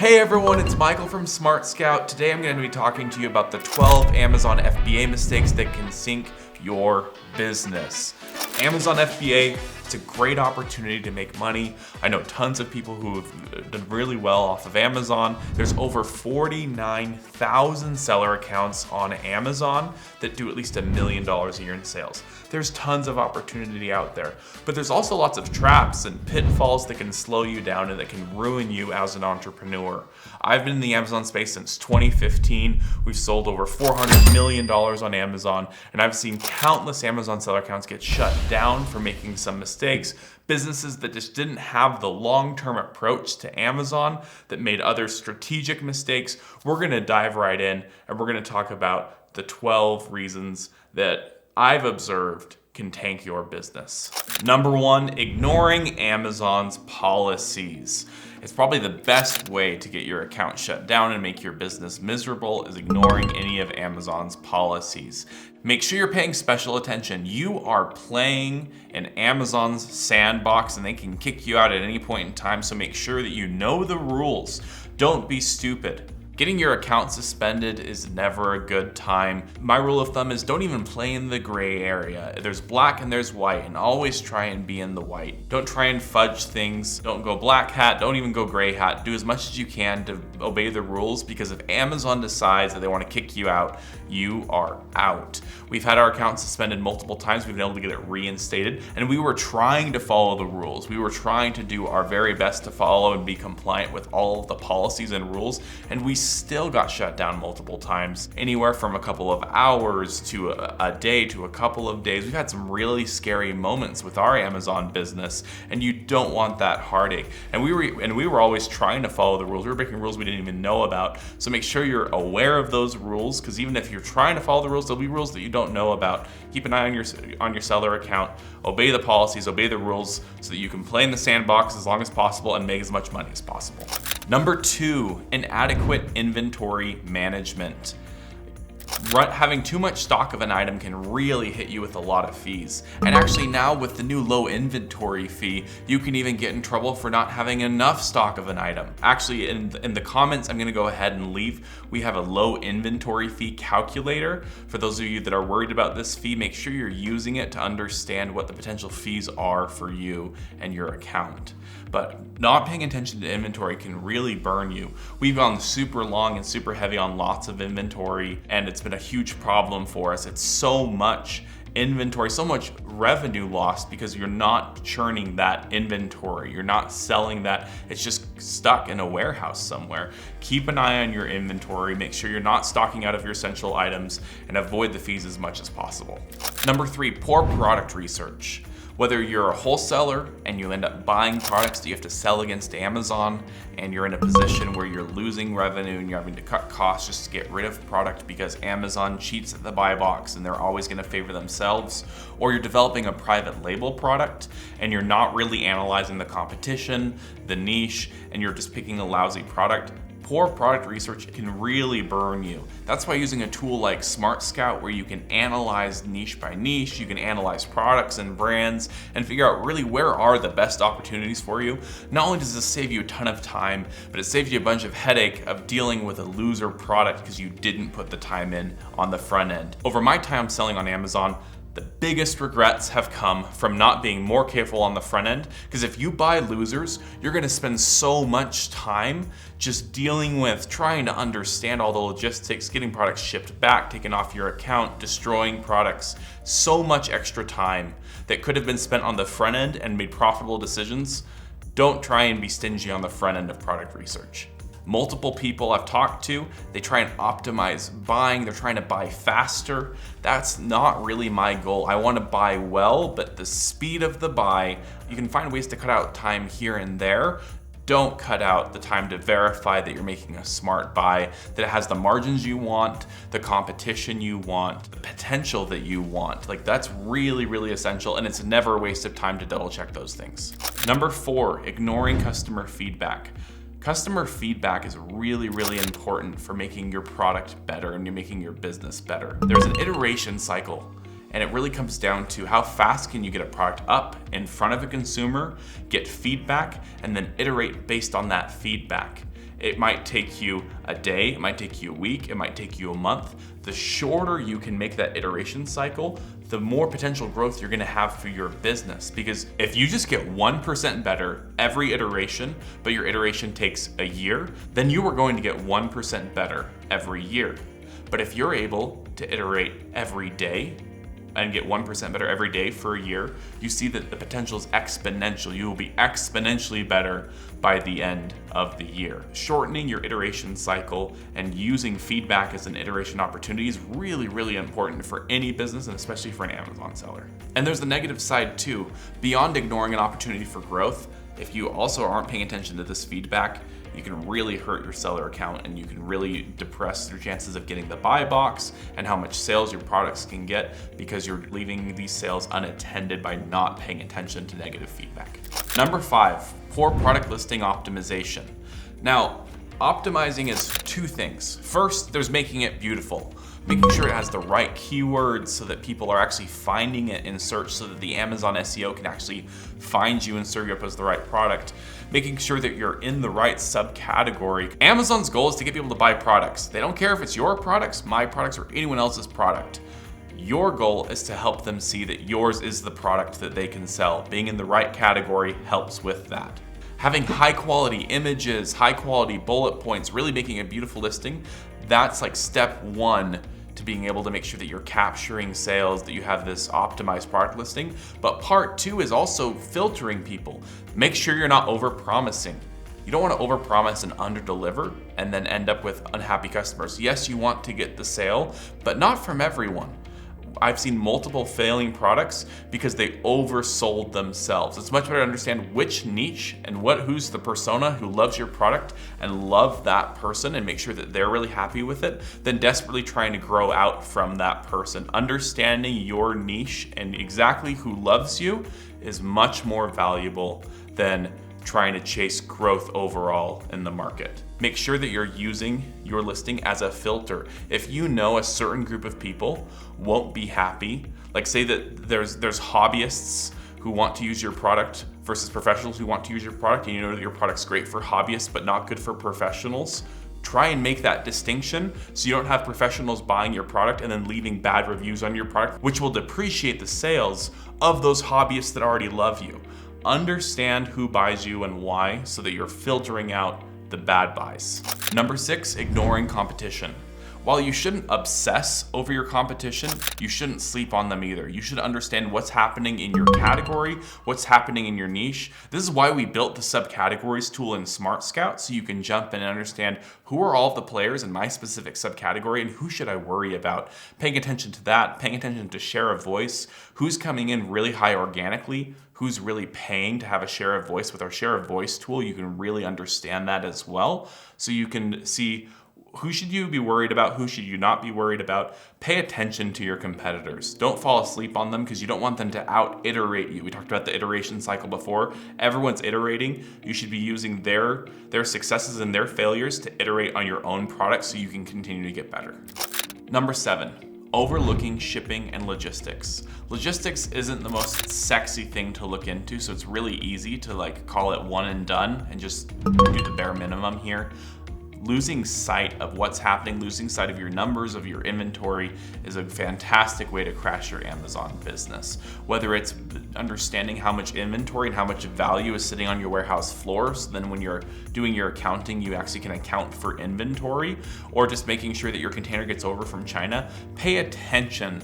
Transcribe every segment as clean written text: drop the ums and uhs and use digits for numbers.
Hey everyone, it's Michael from Smart Scout. Today I'm going to be talking to you about the 12 Amazon FBA mistakes that can sink your business. Amazon FBA, it's a great opportunity to make money. I know tons of people who have done really well off of Amazon. There's over 49,000 seller accounts on Amazon that do at least $1 million a year in sales. There's tons of opportunity out there, but there's also lots of traps and pitfalls that can slow you down and that can ruin you as an entrepreneur. I've been in the Amazon space since 2015. We've sold over $400 million on Amazon, and I've seen countless Amazon seller accounts get shut down for making some mistakes. Businesses that just didn't have the long-term approach to Amazon that made other strategic mistakes. We're gonna dive right in and we're gonna talk about the 12 reasons that I've observed can tank your business. Number one, ignoring Amazon's policies. It's probably the best way to get your account shut down and make your business miserable is ignoring any of Amazon's policies. Make sure you're paying special attention. You are playing in Amazon's sandbox and they can kick you out at any point in time, so make sure that you know the rules. Don't be stupid. Getting your account suspended is never a good time. My rule of thumb is don't even play in the gray area. There's black and there's white, and always try and be in the white. Don't try and fudge things. Don't go black hat, don't even go gray hat. Do as much as you can to obey the rules, because if Amazon decides that they want to kick you out, you are out. We've had our account suspended multiple times. We've been able to get it reinstated, and we were trying to follow the rules. We were trying to do our very best to follow and be compliant with all of the policies and rules, and we still got shut down multiple times, anywhere from a couple of hours to a day to a couple of days. We've had some really scary moments with our Amazon business, and you don't want that heartache. And we were always trying to follow the rules. We were breaking rules we didn't even know about. So make sure you're aware of those rules, because even if you're trying to follow the rules, there'll be rules that you don't know about. Keep an eye on your seller account. Obey the policies, obey the rules, so that you can play in the sandbox as long as possible and make as much money as possible. Number two, inadequate inventory management. Having too much stock of an item can really hit you with a lot of fees. And actually now with the new low inventory fee, you can even get in trouble for not having enough stock of an item. Actually, in the comments, I'm gonna go ahead and leave, we have a low inventory fee calculator. For those of you that are worried about this fee, make sure you're using it to understand what the potential fees are for you and your account. But not paying attention to inventory can really burn you. We've gone super long and super heavy on lots of inventory, and it's been a huge problem for us. It's so much inventory, so much revenue lost because you're not churning that inventory. You're not selling that. It's just stuck in a warehouse somewhere. Keep an eye on your inventory. Make sure you're not stocking out of your essential items, and avoid the fees as much as possible. Number three, poor product research. Whether you're a wholesaler and you end up buying products that you have to sell against Amazon, and you're in a position where you're losing revenue and you're having to cut costs just to get rid of product because Amazon cheats at the buy box and they're always gonna favor themselves, or you're developing a private label product and you're not really analyzing the competition, the niche, and you're just picking a lousy product, poor product research can really burn you. That's why using a tool like Smart Scout, where you can analyze niche by niche, you can analyze products and brands and figure out really where are the best opportunities for you. Not only does this save you a ton of time, but it saves you a bunch of headache of dealing with a loser product because you didn't put the time in on the front end. Over my time selling on Amazon, the biggest regrets have come from not being more careful on the front end, because if you buy losers, you're gonna spend so much time just dealing with trying to understand all the logistics, getting products shipped back, taken off your account, destroying products. So much extra time that could have been spent on the front end and made profitable decisions. Don't try and be stingy on the front end of product research. Multiple people I've talked to, they try and optimize buying, they're trying to buy faster. That's not really my goal. I want to buy well, but the speed of the buy, you can find ways to cut out time here and there. Don't cut out the time to verify that you're making a smart buy, that it has the margins you want, the competition you want, the potential that you want. Like, that's really, really essential, and it's never a waste of time to double check those things. Number four, ignoring customer feedback. Customer feedback is really, really important for making your product better and you're making your business better. There's an iteration cycle, and it really comes down to how fast can you get a product up in front of a consumer, get feedback, and then iterate based on that feedback. It might take you a day, it might take you a week, it might take you a month. The shorter you can make that iteration cycle, the more potential growth you're gonna have for your business. Because if you just get 1% better every iteration, but your iteration takes a year, then you are going to get 1% better every year. But if you're able to iterate every day and get 1% better every day for a year, you see that the potential is exponential. You will be exponentially better by the end of the year. Shortening your iteration cycle and using feedback as an iteration opportunity is really, really important for any business, and especially for an Amazon seller. And there's the negative side too. Beyond ignoring an opportunity for growth, if you also aren't paying attention to this feedback, you can really hurt your seller account, and you can really depress your chances of getting the buy box and how much sales your products can get, because you're leaving these sales unattended by not paying attention to negative feedback. Number 5, poor product listing optimization. Now, optimizing is two things. First, there's making it beautiful. Making sure it has the right keywords so that people are actually finding it in search, so that the Amazon SEO can actually find you and serve you up as the right product. Making sure that you're in the right subcategory. Amazon's goal is to get people to buy products. They don't care if it's your products, my products, or anyone else's product. Your goal is to help them see that yours is the product that they can sell. Being in the right category helps with that. Having high quality images, high quality bullet points, really making a beautiful listing, that's like step 1 to being able to make sure that you're capturing sales, that you have this optimized product listing. But part 2 is also filtering people. Make sure you're not over-promising. You don't want to over-promise and under-deliver and then end up with unhappy customers. Yes, you want to get the sale, but not from everyone. I've seen multiple failing products because they oversold themselves. It's much better to understand which niche and who's the persona who loves your product and love that person and make sure that they're really happy with it than desperately trying to grow out from that person. Understanding your niche and exactly who loves you is much more valuable than trying to chase growth overall in the market. Make sure that you're using your listing as a filter. If you know a certain group of people won't be happy, like say that there's hobbyists who want to use your product versus professionals who want to use your product, and you know that your product's great for hobbyists but not good for professionals, try and make that distinction so you don't have professionals buying your product and then leaving bad reviews on your product, which will depreciate the sales of those hobbyists that already love you. Understand who buys you and why so that you're filtering out the bad buys. Number 6, ignoring competition. While you shouldn't obsess over your competition, you shouldn't sleep on them either. You should understand what's happening in your category, what's happening in your niche. This is why we built the subcategories tool in Smart Scout, so you can jump in and understand who are all of the players in my specific subcategory and who should I worry about. Paying attention to that, paying attention to share of voice, who's coming in really high organically, who's really paying to have a share of voice. With our share of voice tool, you can really understand that as well. So you can see who should you be worried about, who should you not be worried about. Pay attention to your competitors. Don't fall asleep on them because you don't want them to out-iterate you. We talked about the iteration cycle before. Everyone's iterating. You should be using their successes and their failures to iterate on your own product so you can continue to get better. Number 7. Overlooking shipping and logistics. Logistics isn't the most sexy thing to look into, so it's really easy to call it one and done and just do the bare minimum here. Losing sight of what's happening, losing sight of your numbers, of your inventory is a fantastic way to crash your Amazon business. Whether it's understanding how much inventory and how much value is sitting on your warehouse floor, so then when you're doing your accounting, you actually can account for inventory, or just making sure that your container gets over from China. Pay attention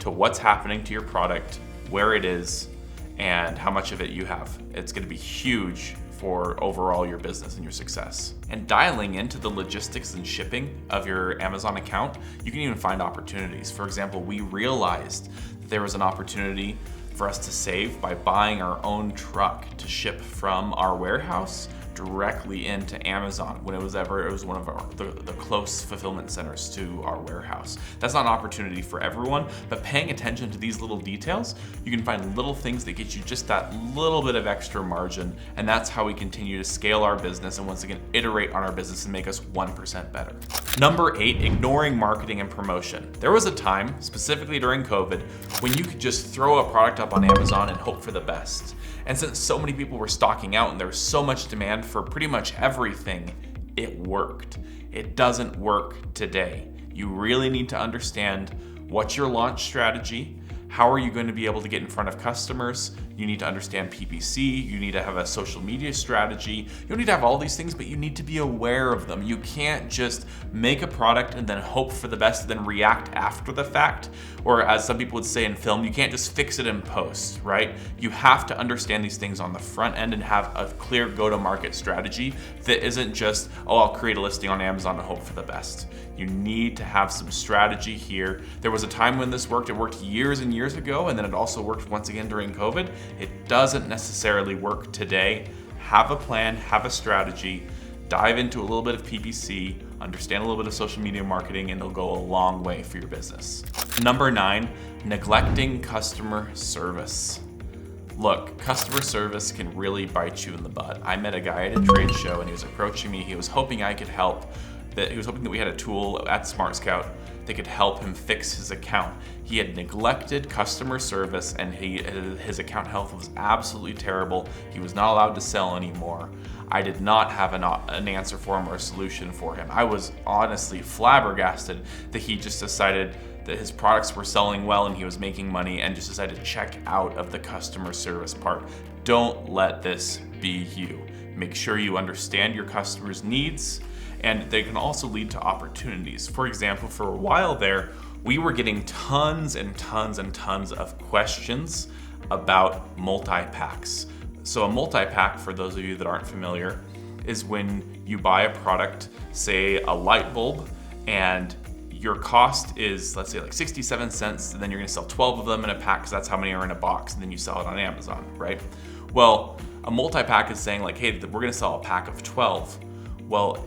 to what's happening to your product, where it is, and how much of it you have. It's going to be huge for overall your business and your success. And dialing into the logistics and shipping of your Amazon account, you can even find opportunities. For example, we realized that there was an opportunity for us to save by buying our own truck to ship from our warehouse directly into Amazon when it was one of the close fulfillment centers to our warehouse. That's not an opportunity for everyone, but paying attention to these little details, you can find little things that get you just that little bit of extra margin, and that's how we continue to scale our business and once again iterate on our business and make us 1% better. Number 8, ignoring marketing and promotion. There was a time, specifically during COVID, when you could just throw a product up on Amazon and hope for the best. And since so many people were stocking out and there was so much demand for pretty much everything, it worked. It doesn't work today. You really need to understand what's your launch strategy. How are you going to be able to get in front of customers? You need to understand PPC. You need to have a social media strategy. You don't need to have all these things, but you need to be aware of them. You can't just make a product and then hope for the best and then react after the fact. Or as some people would say in film, you can't just fix it in post, right? You have to understand these things on the front end and have a clear go-to-market strategy that isn't just, oh, I'll create a listing on Amazon and hope for the best. You need to have some strategy here. There was a time when this worked. It worked years and years ago, and then it also worked once again during COVID. It doesn't necessarily work today. Have a plan, have a strategy, dive into a little bit of PPC, understand a little bit of social media marketing, and it'll go a long way for your business. Number 9, neglecting customer service. Look, customer service can really bite you in the butt. I met a guy at a trade show and he was approaching me. He was hoping I could help. He was hoping that we had a tool at Smart Scout that could help him fix his account. He had neglected customer service and his account health was absolutely terrible. He was not allowed to sell anymore. I did not have an answer for him or a solution for him. I was honestly flabbergasted that he just decided that his products were selling well and he was making money and just decided to check out of the customer service part. Don't let this be you. Make sure you understand your customers' needs, and they can also lead to opportunities. For example, for a while there, we were getting tons and tons and tons of questions about multi-packs. So a multi-pack, for those of you that aren't familiar, is when you buy a product, say a light bulb, and your cost is, let's say like 67 cents, and then you're gonna sell 12 of them in a pack because that's how many are in a box, and then you sell it on Amazon, right? Well, a multi-pack is saying like, hey, we're gonna sell a pack of 12. Well,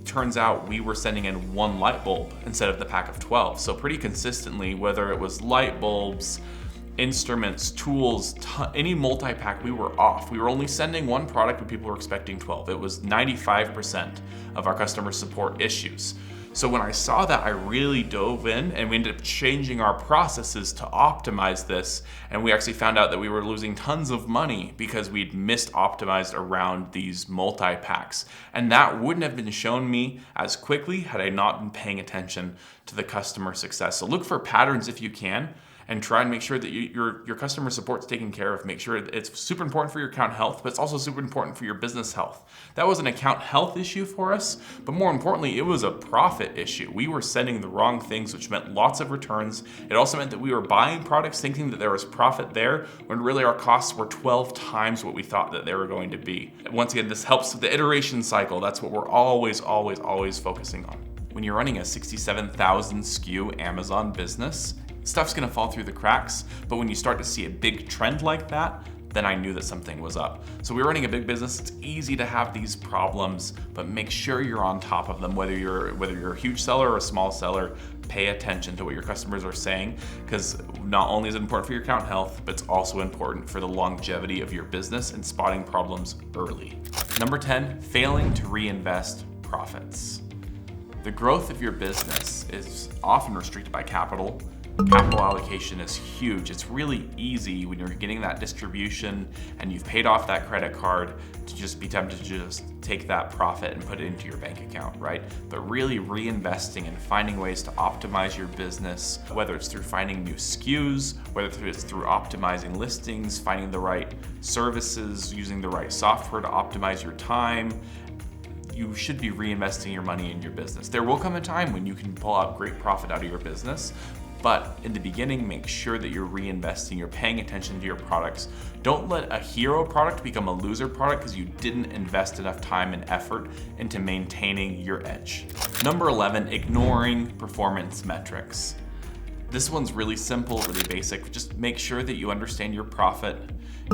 turns out we were sending in one light bulb instead of the pack of 12. So pretty consistently, whether it was light bulbs, instruments, tools, any multi-pack, we were off. We were only sending one product when people were expecting 12. It was 95% of our customer support issues. So when I saw that, I really dove in and we ended up changing our processes to optimize this. And we actually found out that we were losing tons of money because we'd optimized around these multi-packs. And that wouldn't have been shown me as quickly had I not been paying attention to the customer success. So look for patterns if you can, and try and make sure that your customer support's taken care of. Make sure it's super important for your account health, but it's also super important for your business health. That was an account health issue for us, but more importantly, it was a profit issue. We were sending the wrong things, which meant lots of returns. It also meant that we were buying products thinking that there was profit there, when really our costs were 12 times what we thought that they were going to be. Once again, this helps with the iteration cycle. That's what we're always focusing on. When you're running a 67,000 SKU Amazon business, stuff's gonna fall through the cracks, but when you start to see a big trend like that, then I knew that something was up. So we're running a big business. It's easy to have these problems, but make sure you're on top of them. Whether you're a huge seller or a small seller, pay attention to what your customers are saying, because not only is it important for your account health, but it's also important for the longevity of your business and spotting problems early. Number 10, failing to reinvest profits. The growth of your business is often restricted by capital. Capital allocation is huge. It's really easy when you're getting that distribution and you've paid off that credit card to just be tempted to just take that profit and put it into your bank account, right? But really reinvesting and finding ways to optimize your business, whether it's through finding new SKUs, whether it's through optimizing listings, finding the right services, using the right software to optimize your time, you should be reinvesting your money in your business. There will come a time when you can pull out great profit out of your business, but in the beginning, make sure that you're reinvesting, you're paying attention to your products. Don't let a hero product become a loser product because you didn't invest enough time and effort into maintaining your edge. Number 11, ignoring performance metrics. This one's really simple, really basic. Just make sure that you understand your profit,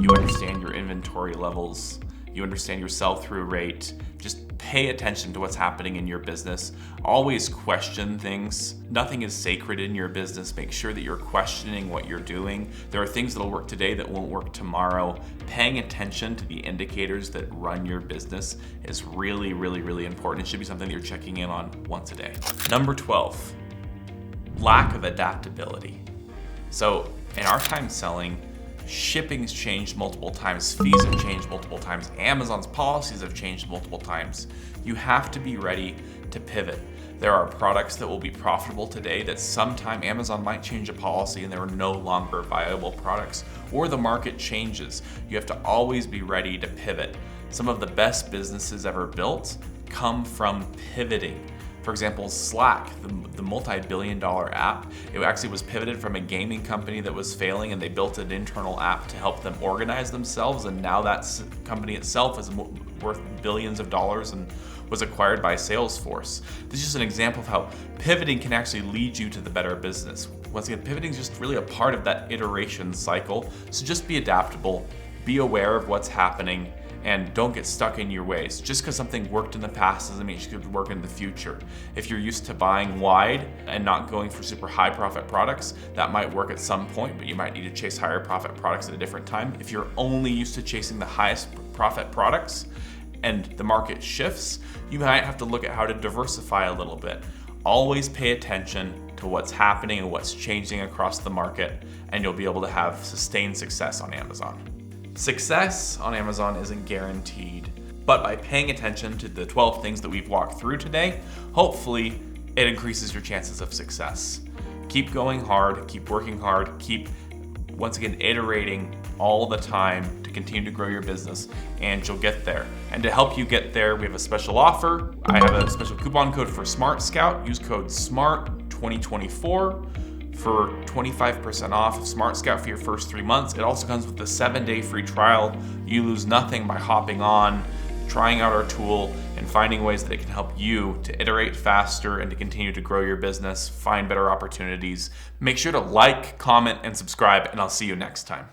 you understand your inventory levels, you understand your sell-through rate. Just pay attention to what's happening in your business. Always question things. Nothing is sacred in your business. Make sure that you're questioning what you're doing. There are things that'll work today that won't work tomorrow. Paying attention to the indicators that run your business is really important. It should be something that you're checking in on once a day. Number 12, lack of adaptability. So in our time selling, Shipping's changed multiple times, fees have changed multiple times, Amazon's policies have changed multiple times. You have to be ready to pivot. There are products that will be profitable today that sometime Amazon might change a policy and they are no longer viable products, or the market changes. You have to always be ready to pivot. Some of the best businesses ever built come from pivoting. For example, Slack, the multi-billion-dollar app, it actually was pivoted from a gaming company that was failing, and they built an internal app to help them organize themselves, and now that company itself is worth billions of dollars and was acquired by Salesforce. This is just an example of how pivoting can actually lead you to the better business. Once again, pivoting is just really a part of that iteration cycle, so just be adaptable, be aware of what's happening, and don't get stuck in your ways. Just because something worked in the past doesn't mean it should work in the future. If you're used to buying wide and not going for super high profit products, that might work at some point, but you might need to chase higher profit products at a different time. If you're only used to chasing the highest profit products and the market shifts, you might have to look at how to diversify a little bit. Always pay attention to what's happening and what's changing across the market, and you'll be able to have sustained success on Amazon. Success on Amazon isn't guaranteed, but by paying attention to the 12 things that we've walked through today, hopefully it increases your chances of success. Keep going hard, keep working hard, keep, once again, iterating all the time to continue to grow your business, and you'll get there. And to help you get there, we have a special offer. I have a special coupon code for Smart Scout. Use code SMART2024 for 25% off of Smart Scout for your first 3 months. It also comes with a 7-day free trial. You lose nothing by hopping on, trying out our tool, and finding ways that it can help you to iterate faster and to continue to grow your business, find better opportunities. Make sure to like, comment, and subscribe, and I'll see you next time.